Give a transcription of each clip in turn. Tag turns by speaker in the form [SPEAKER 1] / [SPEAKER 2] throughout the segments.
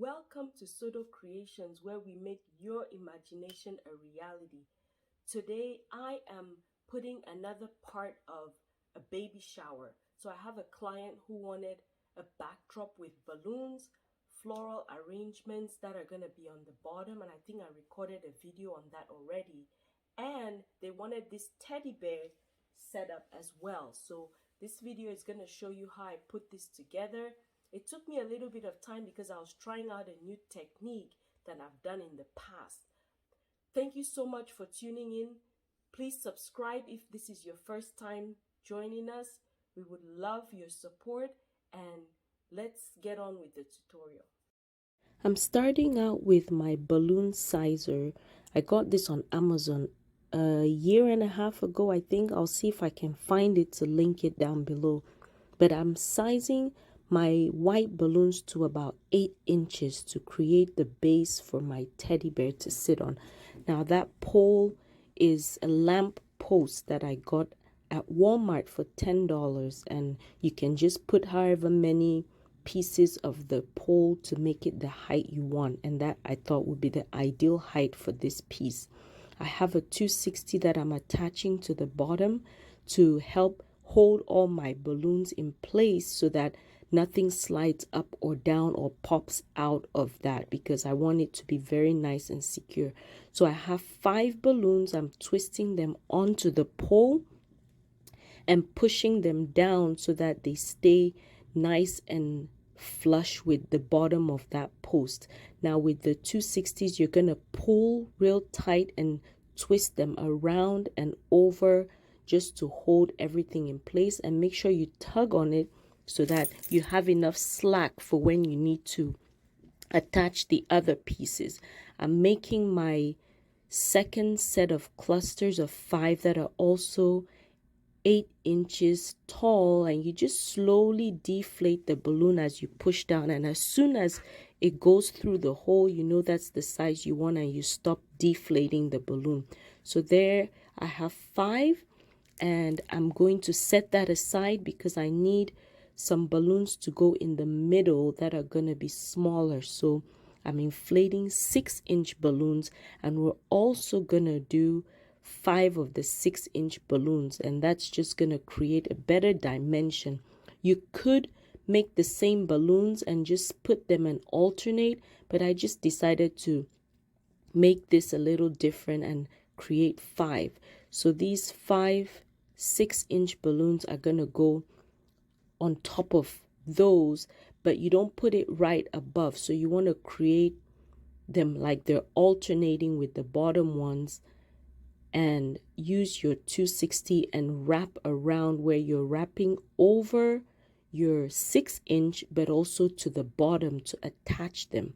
[SPEAKER 1] Welcome to Sodo Creations, where we make your imagination a reality. Today, I am putting another part of a baby shower. So, I have a client who wanted a backdrop with balloons, floral arrangements that are going to be on the bottom, and I think I recorded a video on that already. And they wanted this teddy bear set up as well. So, this video is going to show you how I put this together. It took me a little bit of time because I was trying out a new technique that I've done in the past. Thank you so much for tuning in. Please subscribe if this is your first time joining us. We would love your support, and let's get on with the tutorial. I'm starting out with my balloon sizer. I got this on Amazon a year and a half ago, I think. I'll see if I can find it to link it down below. But I'm sizing my white balloons to about 8 inches to create the base for my teddy bear to sit on. Now that pole is a lamp post that I got at Walmart for $10, and you can just put however many pieces of the pole to make it the height you want, and that I thought would be the ideal height for this piece. I have a 260 that I'm attaching to the bottom to help hold all my balloons in place so that nothing slides up or down or pops out of that, because I want it to be very nice and secure. So I have 5 balloons. I'm twisting them onto the pole and pushing them down so that they stay nice and flush with the bottom of that post. Now with the 260s, you're going to pull real tight and twist them around and over just to hold everything in place, and make sure you tug on it so that you have enough slack for when you need to attach the other pieces. I'm making my second set of clusters of 5 that are also 8 inches tall, and you just slowly deflate the balloon as you push down, and as soon as it goes through the hole, you know that's the size you want, and you stop deflating the balloon. So there I have 5, and I'm going to set that aside because I need some balloons to go in the middle that are going to be smaller. So I'm inflating 6-inch balloons, and we're also going to do 5 of the 6-inch balloons, and that's just going to create a better dimension. You could make the same balloons and just put them and alternate, but I just decided to make this a little different and create 5. So these 5 6-inch balloons are going to go on top of those, but you don't put it right above. So you want to create them like they're alternating with the bottom ones, and use your 260 and wrap around where you're wrapping over your 6-inch, but also to the bottom to attach them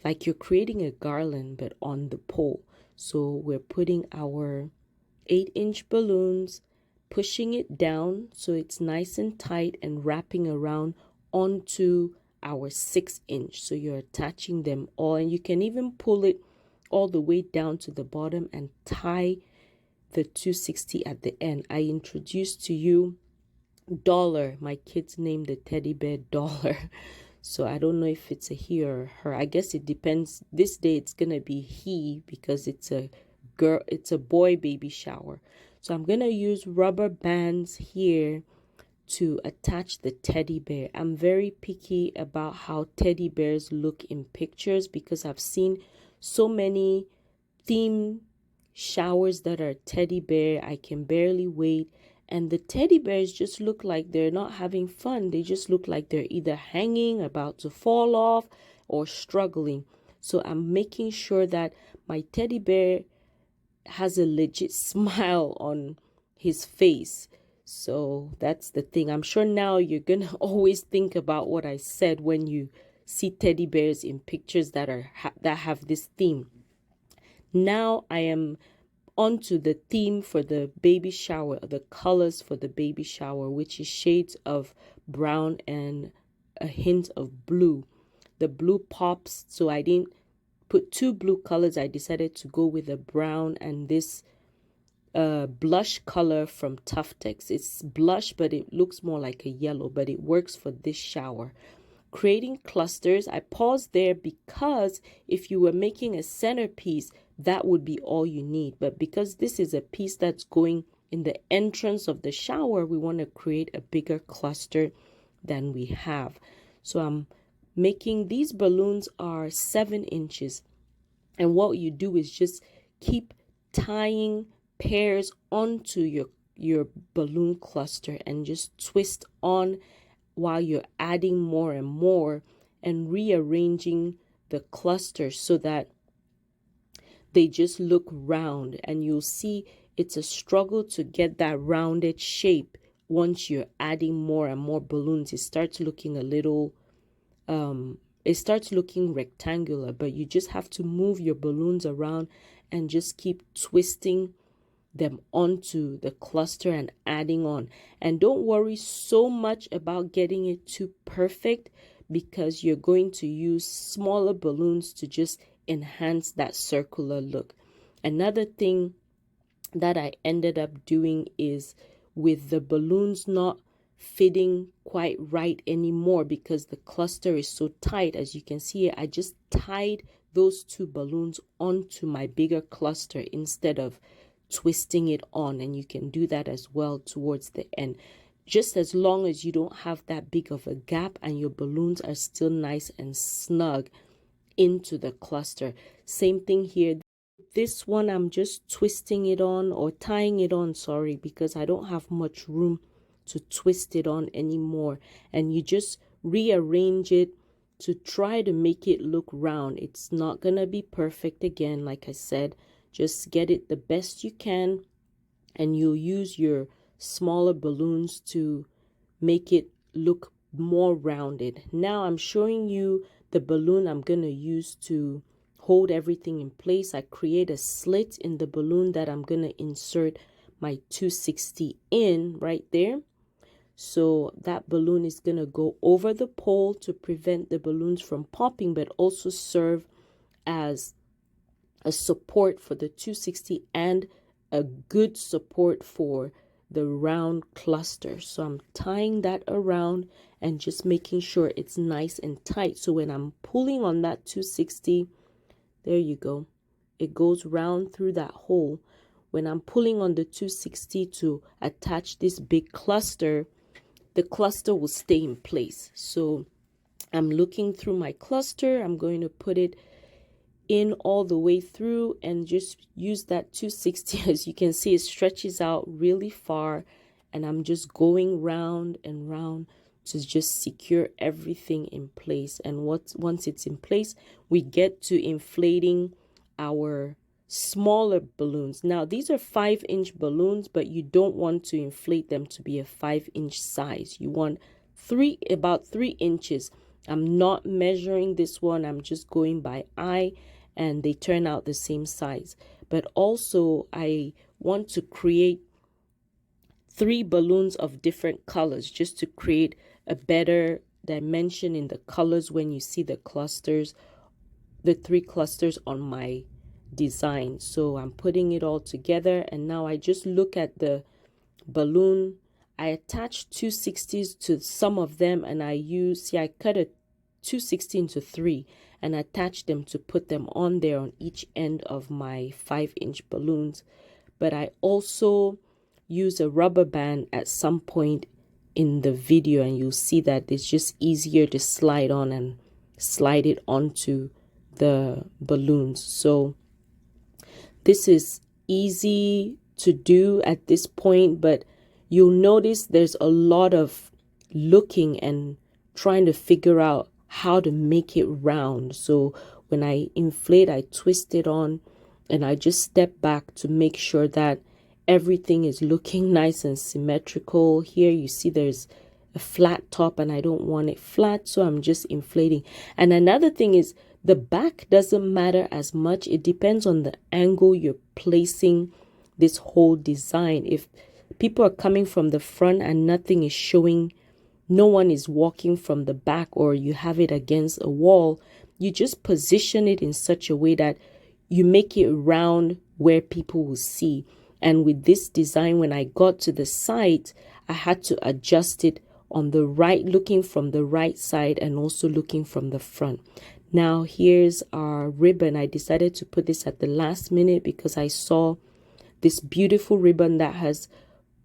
[SPEAKER 1] like you're creating a garland but on the pole. So we're putting our 8-inch balloons, pushing it down so it's nice and tight, and wrapping around onto our 6-inch. So you're attaching them all, and you can even pull it all the way down to the bottom and tie the 260 at the end. I introduced to you Dollar. My kids named the teddy bear Dollar. So I don't know if it's a he or her. I guess it depends. This day it's gonna be he because it's a girl, it's a boy baby shower. So I'm gonna use rubber bands here to attach the teddy bear. I'm very picky about how teddy bears look in pictures because I've seen so many theme showers that are teddy bear. I can barely wait, and the teddy bears just look like they're not having fun. They just look like they're either hanging, about to fall off, or struggling. So I'm making sure that my teddy bear has a legit smile on his face. So that's the thing. I'm sure now you're gonna always think about what I said when you see teddy bears in pictures that have this theme. Now I am onto the theme for the baby shower, the colors for the baby shower, which is shades of brown and a hint of blue. The blue pops, so I didn't put 2 blue colors. I decided to go with a brown and this blush color from Tuftex. It's blush, but it looks more like a yellow, but it works for this shower. creating clusters. I paused there because if you were making a centerpiece, that would be all you need. But because this is a piece that's going in the entrance of the shower, we want to create a bigger cluster than we have. So I'm making, these balloons are 7 inches. And what you do is just keep tying pairs onto your balloon cluster and just twist on while you're adding more and more and rearranging the cluster so that they just look round. And you'll see it's a struggle to get that rounded shape. Once you're adding more and more balloons, it starts looking a little it starts looking rectangular, but you just have to move your balloons around and just keep twisting them onto the cluster and adding on. And don't worry so much about getting it too perfect, because you're going to use smaller balloons to just enhance that circular look. Another thing that I ended up doing is, with the balloons not fitting quite right anymore because the cluster is so tight, as you can see, I just tied those 2 balloons onto my bigger cluster instead of twisting it on. And you can do that as well towards the end, just as long as you don't have that big of a gap and your balloons are still nice and snug into the cluster. Same thing here. This one I'm just twisting it on, or tying it on, sorry, because I don't have much room to twist it on anymore. And you just rearrange it to try to make it look round. It's not gonna be perfect, again, like I said. Just get it the best you can, and you'll use your smaller balloons to make it look more rounded. Now I'm showing you the balloon I'm gonna use to hold everything in place. I create a slit in the balloon that I'm gonna insert my 260 in right there. So that balloon is going to go over the pole to prevent the balloons from popping, but also serve as a support for the 260 and a good support for the round cluster. So I'm tying that around and just making sure it's nice and tight. So when I'm pulling on that 260, there you go, it goes round through that hole. When I'm pulling on the 260 to attach this big cluster, the cluster will stay in place. So I'm looking through my cluster. I'm going to put it in all the way through and just use that 260. As you can see, it stretches out really far, and I'm just going round and round to just secure everything in place. And once it's in place, we get to inflating our smaller balloons. Now these are 5-inch balloons, but you don't want to inflate them to be a 5-inch size. You want about 3 inches. I'm not measuring this one, I'm just going by eye, and they turn out the same size. But also I want to create 3 balloons of different colors just to create a better dimension in the colors when you see the clusters, the 3 clusters on my design. So I'm putting it all together, and now I just look at the balloon. I attached 260s to some of them, and I cut a 260 into 3 and attached them to put them on there on each end of my 5-inch balloons. But I also use a rubber band at some point in the video, and you'll see that it's just easier to slide on and slide it onto the balloons. So this is easy to do at this point, but you'll notice there's a lot of looking and trying to figure out how to make it round. So when I inflate, I twist it on, and I just step back to make sure that everything is looking nice and symmetrical. Here you see there's a flat top, and I don't want it flat, so I'm just inflating. And another thing is, the back doesn't matter as much. It depends on the angle you're placing this whole design. If people are coming from the front and nothing is showing, no one is walking from the back, or you have it against a wall, you just position it in such a way that you make it round where people will see. And with this design, when I got to the site, I had to adjust it on the right, looking from the right side and also looking from the front. Now here's our ribbon. I decided to put this at the last minute because I saw this beautiful ribbon that has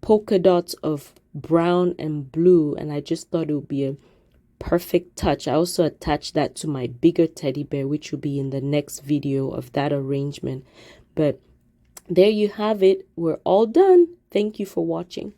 [SPEAKER 1] polka dots of brown and blue, and I just thought it would be a perfect touch. I also attached that to my bigger teddy bear, which will be in the next video of that arrangement. But there you have it. We're all done. Thank you for watching.